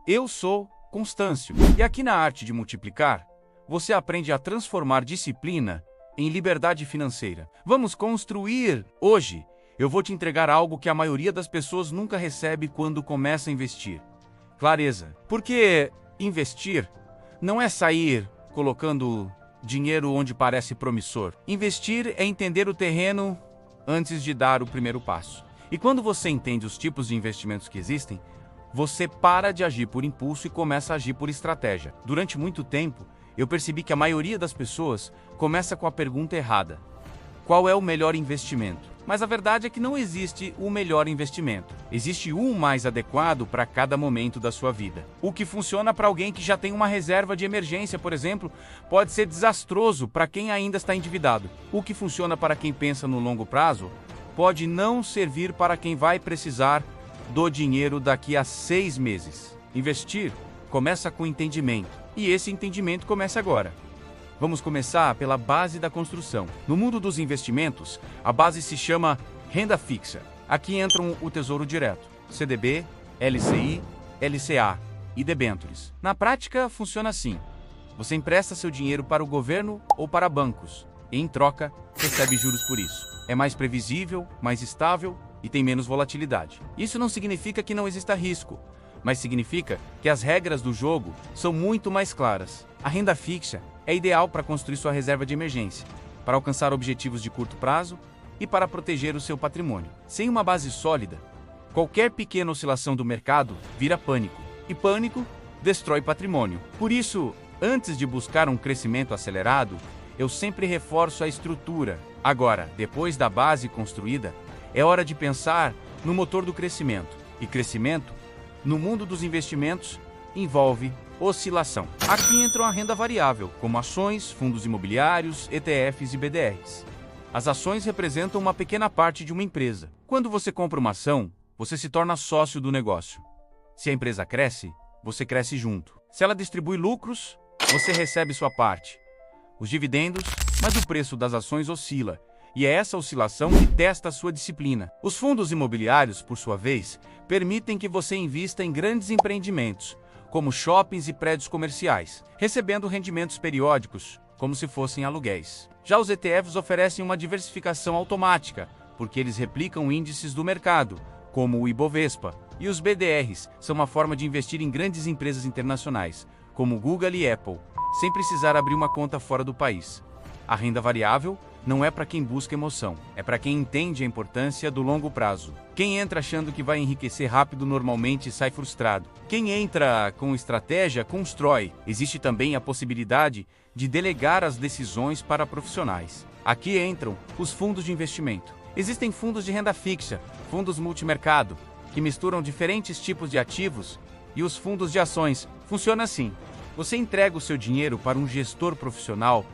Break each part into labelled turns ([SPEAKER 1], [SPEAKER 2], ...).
[SPEAKER 1] Eu sou Constâncio. E aqui na Arte de Multiplicar, você aprende a transformar disciplina em liberdade financeira. Vamos construir! Hoje, eu vou te entregar algo que a maioria das pessoas nunca recebe quando começa a investir. Clareza. Porque investir não é sair colocando dinheiro onde parece promissor. Investir é entender o terreno antes de dar o primeiro passo. E quando você entende os tipos de investimentos que existem, você para de agir por impulso e começa a agir por estratégia. Durante muito tempo, eu percebi que a maioria das pessoas começa com a pergunta errada: qual é o melhor investimento? Mas a verdade é que não existe o melhor investimento. Existe um mais adequado para cada momento da sua vida. O que funciona para alguém que já tem uma reserva de emergência, por exemplo, pode ser desastroso para quem ainda está endividado. O que funciona para quem pensa no longo prazo pode não servir para quem vai precisar do dinheiro daqui a 6 meses. Investir começa com entendimento. E esse entendimento começa agora. Vamos começar pela base da construção. No mundo dos investimentos, a base se chama renda fixa. Aqui entram o Tesouro Direto, CDB, LCI, LCA e debêntures. Na prática, funciona assim. Você empresta seu dinheiro para o governo ou para bancos e, em troca, recebe juros por isso. É mais previsível, mais estável e tem menos volatilidade. Isso não significa que não exista risco, mas significa que as regras do jogo são muito mais claras. A renda fixa é ideal para construir sua reserva de emergência, para alcançar objetivos de curto prazo e para proteger o seu patrimônio. Sem uma base sólida, qualquer pequena oscilação do mercado vira pânico, e pânico destrói patrimônio. Por isso, antes de buscar um crescimento acelerado, eu sempre reforço a estrutura. Agora, depois da base construída, é hora de pensar no motor do crescimento. E crescimento, no mundo dos investimentos, envolve oscilação. Aqui entra a renda variável, como ações, fundos imobiliários, ETFs e BDRs. As ações representam uma pequena parte de uma empresa. Quando você compra uma ação, você se torna sócio do negócio. Se a empresa cresce, você cresce junto. Se ela distribui lucros, você recebe sua parte. Os dividendos, mas o preço das ações oscila, e é essa oscilação que testa a sua disciplina. Os fundos imobiliários, por sua vez, permitem que você invista em grandes empreendimentos, como shoppings e prédios comerciais, recebendo rendimentos periódicos, como se fossem aluguéis. Já os ETFs oferecem uma diversificação automática, porque eles replicam índices do mercado, como o Ibovespa, e os BDRs são uma forma de investir em grandes empresas internacionais, como Google e Apple, sem precisar abrir uma conta fora do país. A renda variável não é para quem busca emoção, é para quem entende a importância do longo prazo. Quem entra achando que vai enriquecer rápido normalmente sai frustrado. Quem entra com estratégia constrói. Existe também a possibilidade de delegar as decisões para profissionais. Aqui entram os fundos de investimento. Existem fundos de renda fixa, fundos multimercado, que misturam diferentes tipos de ativos, e os fundos de ações. Funciona assim: você entrega o seu dinheiro para um gestor profissional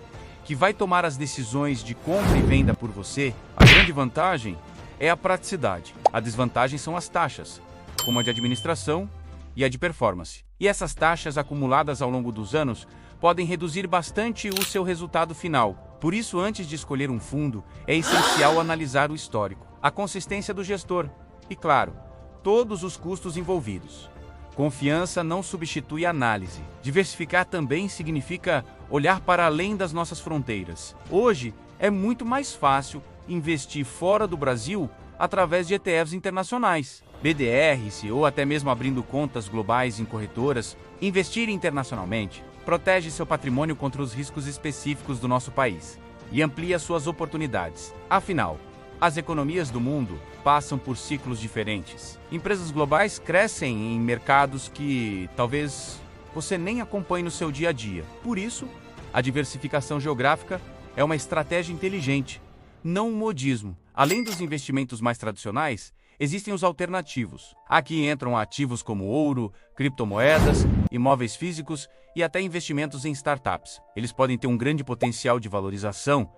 [SPEAKER 1] que vai tomar as decisões de compra e venda por você. A grande vantagem é a praticidade. A desvantagem são as taxas, como a de administração e a de performance. E essas taxas acumuladas ao longo dos anos podem reduzir bastante o seu resultado final. Por isso, antes de escolher um fundo, é essencial analisar o histórico, a consistência do gestor e, claro, todos os custos envolvidos. Confiança não substitui análise. Diversificar também significa olhar para além das nossas fronteiras. Hoje, é muito mais fácil investir fora do Brasil através de ETFs internacionais, BDRs ou até mesmo abrindo contas globais em corretoras. Investir internacionalmente protege seu patrimônio contra os riscos específicos do nosso país e amplia suas oportunidades. Afinal, as economias do mundo passam por ciclos diferentes. Empresas globais crescem em mercados que talvez você nem acompanhe no seu dia a dia. Por isso, a diversificação geográfica é uma estratégia inteligente, não um modismo. Além dos investimentos mais tradicionais, existem os alternativos. Aqui entram ativos como ouro, criptomoedas, imóveis físicos e até investimentos em startups. Eles podem ter um grande potencial de valorização,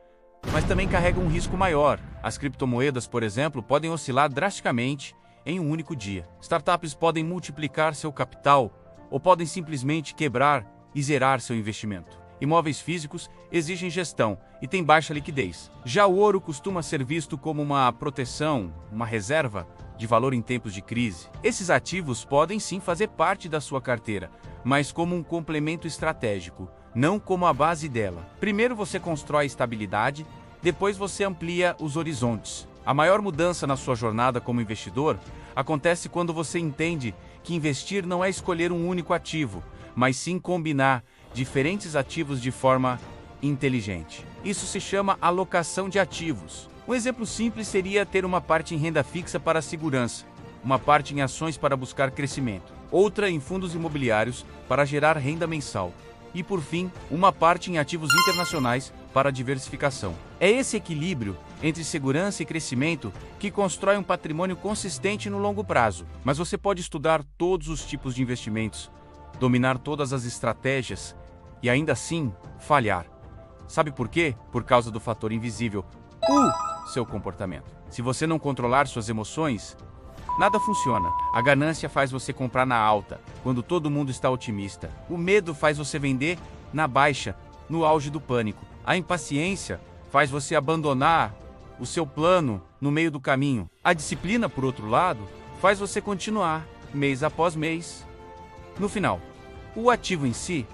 [SPEAKER 1] mas também carregam um risco maior. As criptomoedas, por exemplo, podem oscilar drasticamente em um único dia. Startups podem multiplicar seu capital ou podem simplesmente quebrar e zerar seu investimento. Imóveis físicos exigem gestão e têm baixa liquidez. Já o ouro costuma ser visto como uma proteção, uma reserva de valor em tempos de crise. Esses ativos podem sim fazer parte da sua carteira, mas como um complemento estratégico, não como a base dela. Primeiro você constrói estabilidade, depois você amplia os horizontes. A maior mudança na sua jornada como investidor acontece quando você entende que investir não é escolher um único ativo, mas sim combinar diferentes ativos de forma inteligente. Isso se chama alocação de ativos. Um exemplo simples seria ter uma parte em renda fixa para a segurança, uma parte em ações para buscar crescimento, outra em fundos imobiliários para gerar renda mensal e, por fim, uma parte em ativos internacionais para a diversificação. É esse equilíbrio entre segurança e crescimento que constrói um patrimônio consistente no longo prazo. Mas você pode estudar todos os tipos de investimentos, dominar todas as estratégias e ainda assim falhar. Sabe por quê? Por causa do fator invisível, seu comportamento. Se você não controlar suas emoções, nada funciona. A ganância faz você comprar na alta, quando todo mundo está otimista. O medo faz você vender na baixa, no auge do pânico. A impaciência faz você abandonar o seu plano no meio do caminho. A disciplina, por outro lado, faz você continuar, mês após mês. No final, o ativo em si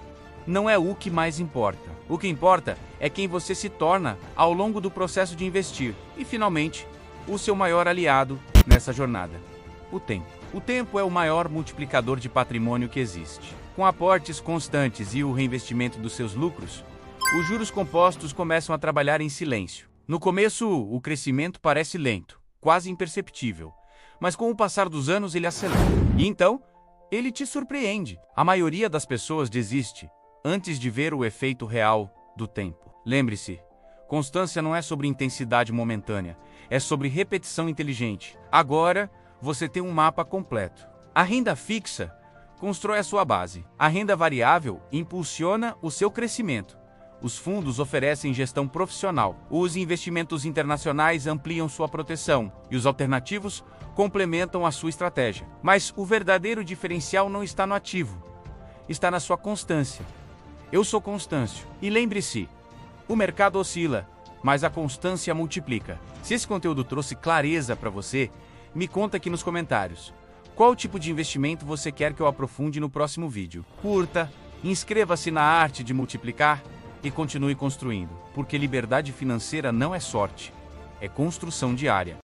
[SPEAKER 1] não é o que mais importa. O que importa é quem você se torna ao longo do processo de investir. E, finalmente, o seu maior aliado nessa jornada: o tempo. O tempo é o maior multiplicador de patrimônio que existe. Com aportes constantes e o reinvestimento dos seus lucros, os juros compostos começam a trabalhar em silêncio. No começo, o crescimento parece lento, quase imperceptível, mas com o passar dos anos ele acelera. E então, ele te surpreende. A maioria das pessoas desiste antes de ver o efeito real do tempo. Lembre-se, constância não é sobre intensidade momentânea, é sobre repetição inteligente. Agora, você tem um mapa completo. A renda fixa constrói a sua base. A renda variável impulsiona o seu crescimento. Os fundos oferecem gestão profissional. Os investimentos internacionais ampliam sua proteção. E os alternativos complementam a sua estratégia. Mas o verdadeiro diferencial não está no ativo. Está na sua constância. Eu sou Constâncio. E lembre-se, o mercado oscila, mas a constância multiplica. Se esse conteúdo trouxe clareza para você, me conta aqui nos comentários. Qual tipo de investimento você quer que eu aprofunde no próximo vídeo? Curta, inscreva-se na arte de multiplicar e continue construindo, porque liberdade financeira não é sorte, é construção diária.